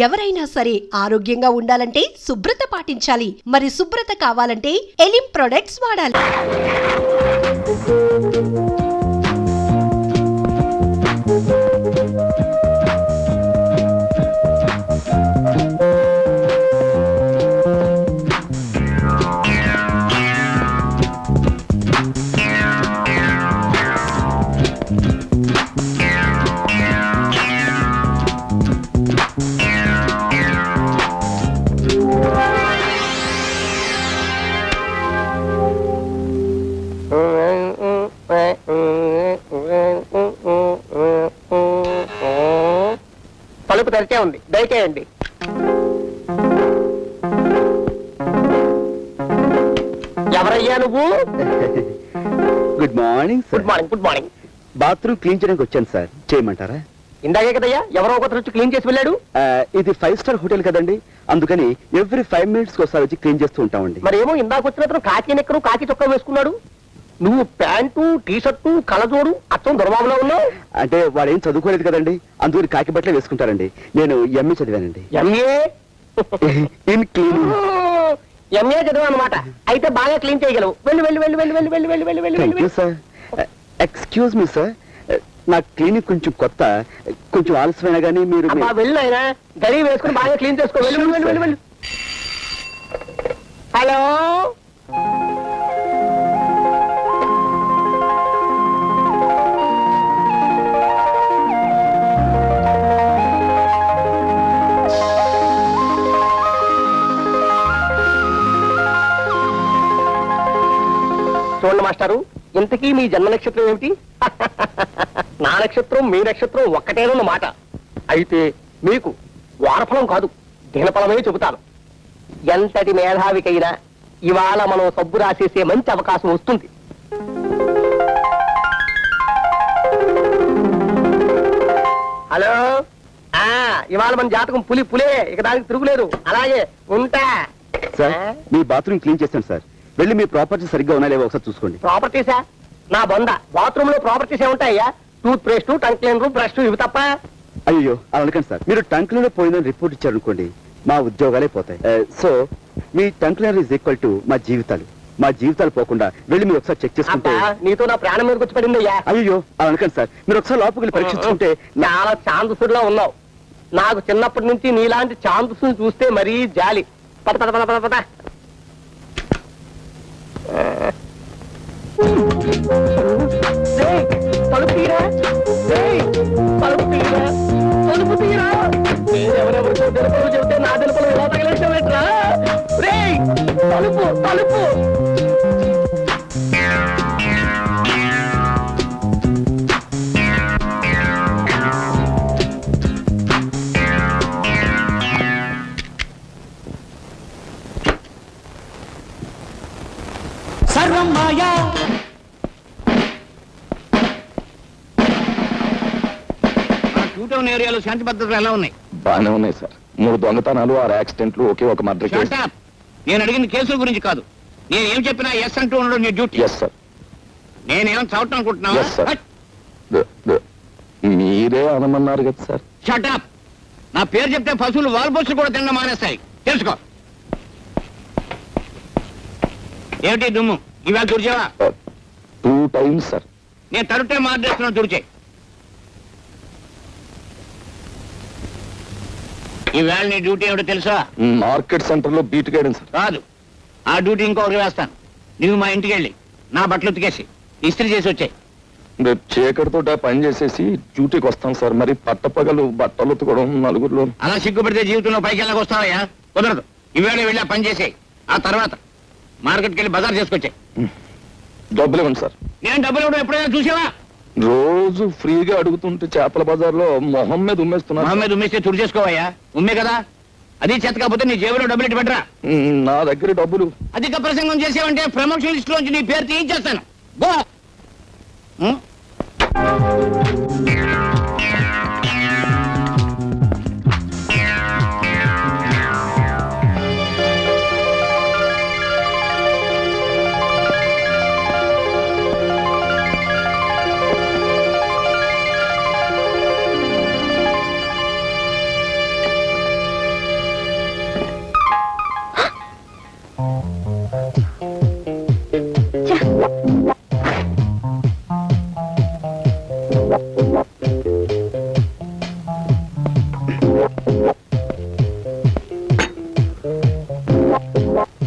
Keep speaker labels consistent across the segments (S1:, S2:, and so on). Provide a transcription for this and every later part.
S1: ఎవరైనా సరే ఆరోగ్యంగా ఉండాలంటే శుభ్రత పాటించాలి. మరి శుభ్రత కావాలంటే ఎలిమ్ ప్రొడక్ట్స్ వాడాలి.
S2: తలుపు తెరిచే ఉంది, దయచేయండి. ఎవరయ్యా నువ్వు?
S3: Good morning sir.
S2: Good morning. Good morning.
S3: Bathroom clean చేయడానికి వచ్చాను సార్, చేయమంటారా?
S2: ఇందాకే కదయ్యా ఎవరో ఒకరు వచ్చి క్లీన్ చేసి వెళ్ళాడు.
S3: ఇది 5 స్టార్ హోటల్ కదండి, అందుకని ఎవ్రీ 5 minutes ఒకసారి వచ్చి క్లీన్ చేస్తూ ఉంటామండి.
S2: మరి ఏమో ఇందాక వచ్చిన అతను కాకి నెక్కరు కాకి చొక్కా వేసుకున్నాడు, నువ్వు ప్యాంటు టీ షర్టు కలజోడు అచ్చం దుర్బాబులో ఉన్నావు.
S3: అంటే వాడు ఏం చదువుకోలేదు కదండి, అందుకని కాకి బట్టలే వేసుకుంటారండి. నేను ఎంఏ చదివానండి.
S2: MA
S3: in cleaning.
S2: ఎంఏ చదివా అనమాట. అయితే బాగా క్లీన్ చేయగలవు. వెళ్ళి వెళ్ళి వెళ్ళి వెళ్ళి వెళ్ళి వెళ్ళి వెళ్ళి వెళ్ళి వెళ్ళి వెళ్ళి.
S3: సార్ ఎక్స్క్యూజ్ మీ సార్, నా క్లినిక్ కొంచెం కొత్త, కొంచెం ఆలస్యమైనా కానీ మీరు
S2: వెళ్ళి ఆయన గడి వేసుకుని బాగా క్లీన్ చేసుకో. వెళ్ళి వెళ్ళి వెళ్ళి వెళ్ళి. హలో, చూడండి మాస్టారు, ఇంతకీ మీ జన్మ నక్షత్రం ఏమిటి? నా నక్షత్రం మీ నక్షత్రం ఒక్కటేనన్న మాట. అయితే మీకు వారఫలం కాదు, దినఫలమే చెబుతాను. ఎంతటి మేధావికైనా ఇవాళ మనం సబ్బు రాసేసే మంచి అవకాశం వస్తుంది. హలో, ఇవాళ మన జాతకం పులే, ఇక దానికి తిరుగులేదు. అలాగే ఉంటా.
S3: సార్ మీ బాత్రూమ్ క్లీన్ చేస్తాను సార్, వెళ్ళి మీ ప్రాపర్టీ సరిగ్గా ఉన్నా లేవో ఒకసారి చూసుకోండి.
S2: ప్రాపర్టీసా? నా బొంద, బాత్రూమ్ లో ప్రాపర్టీస్ ఏముంటాయ్యా? Toothpaste, tongue cleaner, brush, ఇవి తప్ప.
S3: అయ్యో అలా అనకండి సార్, మీరు టంక్ క్లీనర్ పోయిందని రిపోర్ట్ ఇచ్చారనుకోండి, మా ఉద్యోగాలే పోతాయి. సో మీ tongue cleaner is equal to మా జీవితాలు పోకుండా వెళ్ళి మీరు ఒకసారి చెక్ చేసుకుంటే.
S2: నీతో నా ప్రాణం మీదకి వచ్చి పడిందయ్యా.
S3: అయ్యో అలా అనకండి సార్, మీరు ఒకసారి లోపలికి వెళ్ళి పరీక్షించుకుంటే.
S2: చాలా ఛాందసుడిలో ఉన్నావు. నాకు చిన్నప్పటి నుంచి నీలాంటి ఛాందసుని చూస్తే మరీ జాలి. పద పద పద పద పద. తలుపు తీరా, తలుపు తీరా, తలుపు తీరా. ఎవరెవరితో తెలుపులు చెబితే నా తెలుపులు ఎలా తగిలించా? తలుపు తలుపు. సర్వం మాయా.
S4: టౌన్ ఏరియాలో శాంతి భద్రతలు ఎలా ఉన్నాయి?
S5: బాగానే ఉన్నాయి సార్. 3 దొంగతనాలు, 6 యాక్సిడెంట్లు, ఒకే ఒక మర్డర్ కేసు.
S4: నేను అడిగిన కేసుల గురించి కాదు, నేను ఏం చెప్పినా ఎస్ అంటూ ఉండడం నీ డ్యూటీ.
S5: Yes sir.
S4: నేనేం చదవటం అనుకుంటున్నావా?
S5: Yes sir. మీరే అనమన్నారు కదా సార్.
S4: షటప్. నా పేరు చెప్తే పశువులు వాల్బోసులు కూడా తినడం మానేస్తాయి, తెలుసుకో. ఏమిటి దుమ్ము? ఇవాళ తుడిచావా?
S5: 2 times సార్.
S4: నేను తరుటే మార్చేస్తున్నాను, తుడిచే. ఈవేళ నీ డ్యూటీ ఏమిటో తెలుసా?
S5: మార్కెట్ సెంటర్ లో బీట్ గైడెం సార్.
S4: కాదు, ఆ డ్యూటీ ఇంకొకరు వేస్తాను. నువ్వు మా ఇంటికి వెళ్ళి నా బట్టలు ఉతికేసి ఇస్త్రీ చేసి వచ్చాయి.
S5: రేపు చీకటితో పని చేసేసి డ్యూటీకి వస్తాం సార్. మరి పట్టపగలు బట్టలు ఉతకడం నలుగురిలో.
S4: అలా సిగ్గుపడితే జీవితంలో పైకి వెళ్ళక వస్తావయ్యా? కుదరదు. ఈవేళ వెళ్ళి ఆ పని చేసేయి. ఆ తర్వాత మార్కెట్కి వెళ్ళి బజార్ చేసుకొచ్చాయి.
S5: డబ్బులు ఇవ్వండి సార్.
S4: నేను డబ్బులు ఇవ్వడం ఎప్పుడైనా చూసావా?
S5: రోజు ఫ్రీగా అడుగుతుంటే చేపల బజార్లో మొహం మీద ఉమ్మేస్తున్నా.
S4: మొహం మీద ఉమ్మేస్తే తుడి చేసుకోవయ్యా. ఉమ్మే కదా, అది చేత కాకపోతే నీ జేబులో డబ్బులు ఇటు పెట్టరా.
S5: నా దగ్గర డబ్బులు.
S4: అధిక ప్రసంగం చేసావంటే ప్రమోషన్ లిస్ట్ లోంచి నీ పేరు తీయించేస్తాను. గో.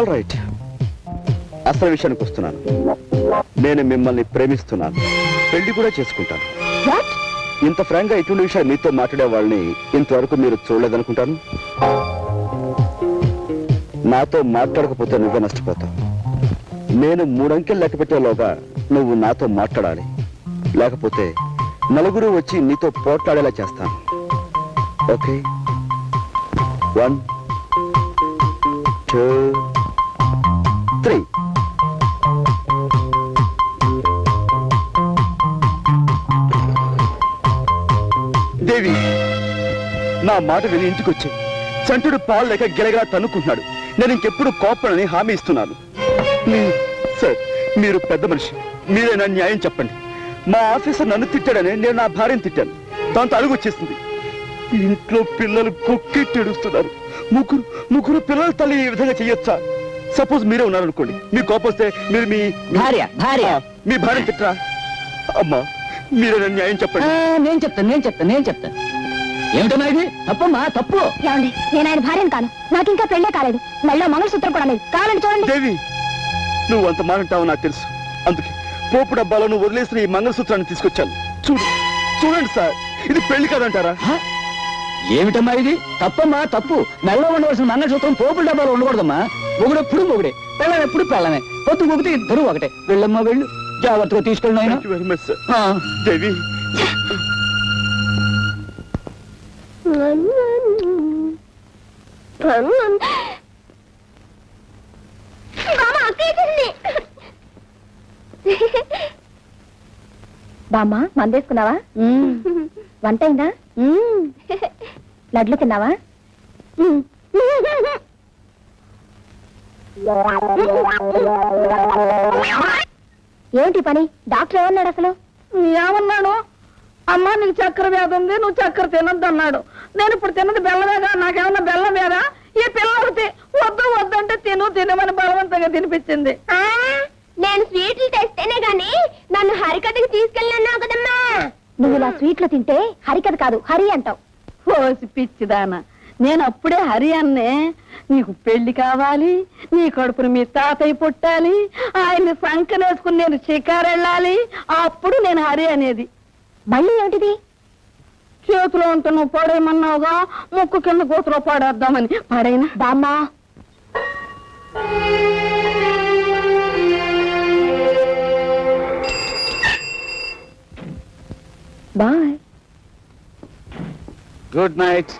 S3: ఆల్ రైట్, అసలు విషయానికి వస్తున్నాను. నేను మిమ్మల్ని ప్రేమిస్తున్నాను, పెళ్లి కూడా చేసుకుంటాను. ఇంత ఫ్రాంక్ గా ఇటువంటి విషయాలు మీతో మాట్లాడే వాళ్ళని ఇంతవరకు మీరు చూడలేదనుకుంటాను. నాతో మాట్లాడకపోతే నువ్వే నష్టపోతావు. నేను 3 అంకెలు లెక్క పెట్టేలోగా నువ్వు నాతో మాట్లాడాలి, లేకపోతే నలుగురు వచ్చి నీతో పోట్లాడేలా చేస్తాను. ఓకే? 1 2 3. దేవి, నా మాట విని ఇంటికి వచ్చాయి. చంటుడు పాలు లేక గిలగిలా తన్నుకుంటున్నాడు. నేను ఇంకెప్పుడు కోపడని హామీ ఇస్తున్నాను. సార్, మీరు పెద్ద మనిషి, మీరే నా న్యాయం చెప్పండి. మా ఆఫీసర్ నన్ను తిట్టాడని నేను నా భార్యను తిట్టాను. దాంతో అలుగు వచ్చేసింది. ఇంట్లో పిల్లలు కొక్కెట్టేడుస్తున్నారు. ముగ్గురు పిల్లల తల్లి ఈ విధంగా చెయ్యొచ్చా? సపోజ్ మీరే ఉన్నారనుకోండి, మీ కోపం వస్తే మీరు మీ
S6: భార్య
S3: మీ భార్య తిట్టరా? అమ్మా, మీరే నా న్యాయం చెప్పండి.
S6: నేను చెప్తాను. ఏమిటన్నా ఇది? తప్పమ్మా, తప్పు.
S7: ఏమండి, నేను ఆయన భార్యను కాను. నాకు ఇంకా పెళ్ళే కాలేదు. మెళ్ళో మంగళసూత్రం కూడా లేదు. కావాలండి చూడండి.
S3: దేవి, నువ్వు అంత మాట్లాడతావు నాకు తెలుసు. అందుకే పోపు డబ్బాలో నువ్వు వదిలేసిన ఈ మంగళసూత్రాన్ని తీసుకొచ్చాను. చూడండి సార్, ఇది పెళ్లి కాదంటారా?
S6: ఏమిటమ్మా ఇది? తప్పమ్మా, తప్పు. మెల్ల ఉండవలసిన మంగళసూత్రం పోపుల డబ్బాలో ఉండకూడదమ్మా. మొగుడెప్పుడు మొగుడే, పెళ్ళం ఎప్పుడు పెళ్ళమే. పొద్దు మొగితే ఇద్దరు ఒకటే. వెళ్ళమ్మా, వెళ్ళు. జాగ్రత్తగా తీసుకెళ్ళిన ఆయన.
S3: Thank you very much, sir. దేవి,
S7: బామ్మ, మందేసుకున్నావా? వంట అయిందా? లడ్లు తిన్నావా? ఏంటి పని? డాక్టర్ ఏమన్నాడు అసలు?
S8: ఏమన్నాడు? అమ్మా, నీకు చక్కెర వ్యాధి ఉంది, నువ్వు చక్కెర తినద్దు అన్నాడు. నేను ఇప్పుడు తిన్నది బెల్లమేగా, నాకేమన్నా బెల్లం వేరా? ఈ పిల్లలకి వద్దు అంటే తినమని బలవంతంగా తినిపించింది.
S7: నేను స్వీట్లు తెస్తేనే గాని నన్ను హరికథకి తీసుకెళ్ళినా కదమ్మా. నువ్వు ఇలా స్వీట్లు తింటే హరికథ కాదు, హరి అంటావు.
S8: ఓసి పిచ్చిదానా, నేను అప్పుడే హరి అన్నే. నీకు పెళ్లి కావాలి, నీ కడుపును మీ తాతయ్య పుట్టాలి, ఆయన్ని సంకనేసుకుని నేను షికారు వెళ్ళాలి, అప్పుడు నేను హరి అనేది.
S7: మళ్ళీ ఏమిటిది?
S8: చేతిలో ఉంటే నువ్వు పడేయమన్నావుగా, ముక్కు కింద కూతురు పడేద్దామని. పడైనా
S7: బామ్మా, బాయ్.
S3: Good night.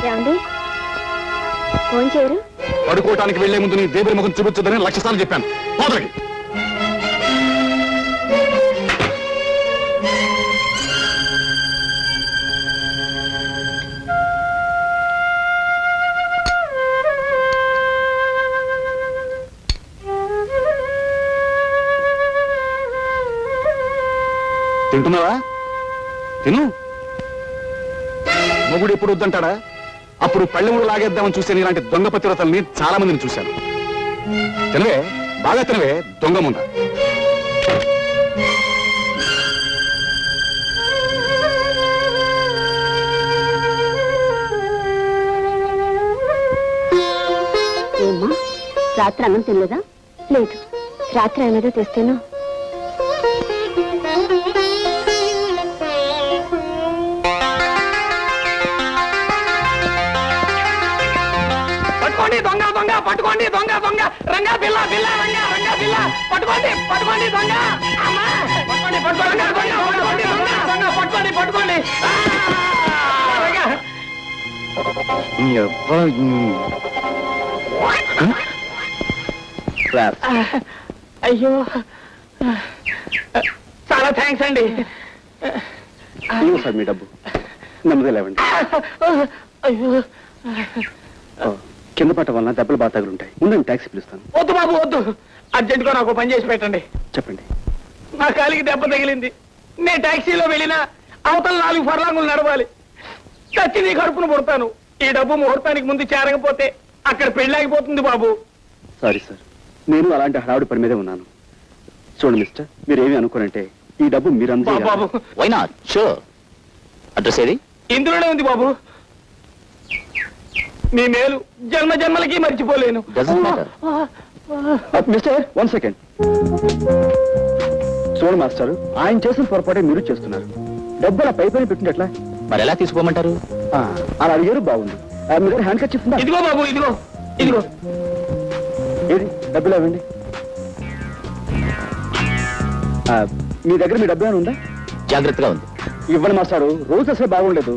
S7: ఏమండి, ఫోన్ చేయరు?
S5: పడుకోవటానికి వెళ్లే ముందు నీ దేవుడి ముఖం చూపించదని 1,00,000 సార్లు చెప్పాను. పోదరికి. తింటున్నావా? తిను. మొగుడు ఎప్పుడు వద్దంటాడా? అప్పుడు పళ్ళెముడు లాగేద్దామని చూస్తే ఇలాంటి దొంగ పతివ్రతల్ని చాలా మందిని చూశాను. తినవే, బాగా తినవే, దొంగ ముండ.
S7: ఏమ్మా, రాత్రి అన్నం తినలేదా? లేదు, రాత్రి ఏమేదో తెస్తేను.
S2: పట్టుకోండి దొంగ రంగా బిల్ల రంగా బిల్ల పట్టుకోండి దొంగ. పట్టుకోండి. అయ్యో, చాలా థ్యాంక్స్ అండి.
S3: సార్, మీ డబ్బు నెమ్మది లేవండి.
S2: అయ్యో,
S3: కింద పట్ట వలన దెబ్బలు బాగా తగులుంటాయి. ముందు ట్యాక్సీ పిలుస్తాను.
S2: వద్దు బాబు, వద్దు. అర్జెంట్ గా నాకు పని చేసి పెట్టండి.
S3: చెప్పండి.
S2: నా కాలికి దెబ్బ తగిలింది. నేను టాక్సీలో వెళ్ళినా అవతల 4 ఫర్లాంగులు నడవాలి. చచ్చి నీ కడుపును పుడతాను. ఈ డబ్బు ముహూర్తానికి ముందు చేరకపోతే అక్కడ పెళ్ళాగిపోతుంది బాబు.
S3: సారీ సార్, నేను అలాంటి హడావుడి పని మీదే ఉన్నాను. చూడండి మిస్టర్ మీరేమి అనుకోనంటే ఈ డబ్బు మీరు
S2: బాబు
S6: వై నాట్ షూర్ అడ్రస్ ఏది
S2: ఇందులోనే ఉంది బాబు. నీ మేలు జన్మ జన్మలకి మర్చిపోలేను.
S6: Doesn't matter.
S3: Mister 1 second. చూడండి మాస్టర్, ఆయన చేసిన పొరపాటే మీరు చేస్తున్నారు. డబ్బు అలా పై పైన పెట్టింది ఎట్లా?
S6: మరి ఎలా తీసుకోమంటారు?
S3: అలా అడిగారు, బాగుంది. మీ దగ్గర హ్యాండ్ కట్ చెప్తుందా?
S2: ఇదిగో బాబు, ఇదిగో ఇదిగో.
S3: ఏది డబ్బులు ఇవ్వండి. మీ దగ్గర మీ డబ్బు ఏమైనా ఉందా?
S6: జాగ్రత్తగా ఉంది.
S3: ఇవ్వండి మాస్టారు, రోజు అసలు బాగుండలేదు.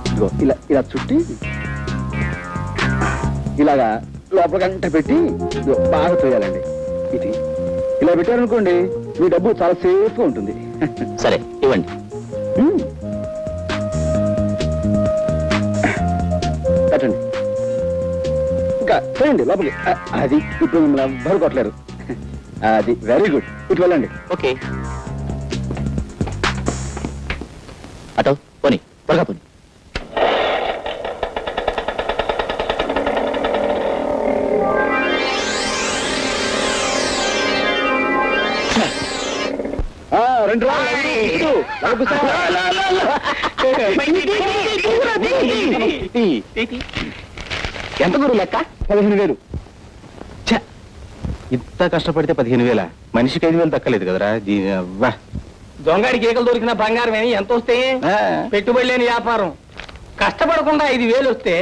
S3: ఇదిగో ఇలా ఇలా చుట్టి ఇలాగా లోపల గంట పెట్టి ఇదిగో బాగా తోయాలండి. ఇది ఇలా పెట్టారనుకోండి మీ డబ్బు చాలా సేఫ్ గా ఉంటుంది.
S6: సరే ఇవ్వండి.
S3: పెట్టండి. ఇంకా చేయండి లోపలికి. అది ఇప్పుడు మిమ్మల్ని ఎవ్వరు కొట్టలేరు. అది వెరీ గుడ్. ఇటు వెళ్ళండి.
S6: ఓకే అటో పోనీ త్వరగా పోనీ.
S3: రెండు
S2: ఎంత గురు లెక్క?
S3: 15,000.
S5: ఇంత కష్టపడితే 15,000 మనిషికి 5,000 తక్కలేదు కదరా.
S2: దొంగడికి ఏకలు దొరికిన బంగారం అని ఎంత వస్తే పెట్టుబడి లేని వ్యాపారం. కష్టపడకుండా 5,000 వస్తే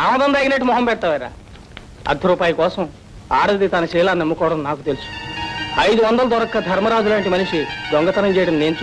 S2: ఆమదం తగినట్టు మొహం పెడతావారా? ₹1 కోసం ఆడది తన శీలాన్ని నమ్ముకోవడం నాకు తెలుసు. 500 దొరక్క ధర్మరాజు లాంటి మనిషి దొంగతనం చేయడం నేను చూసి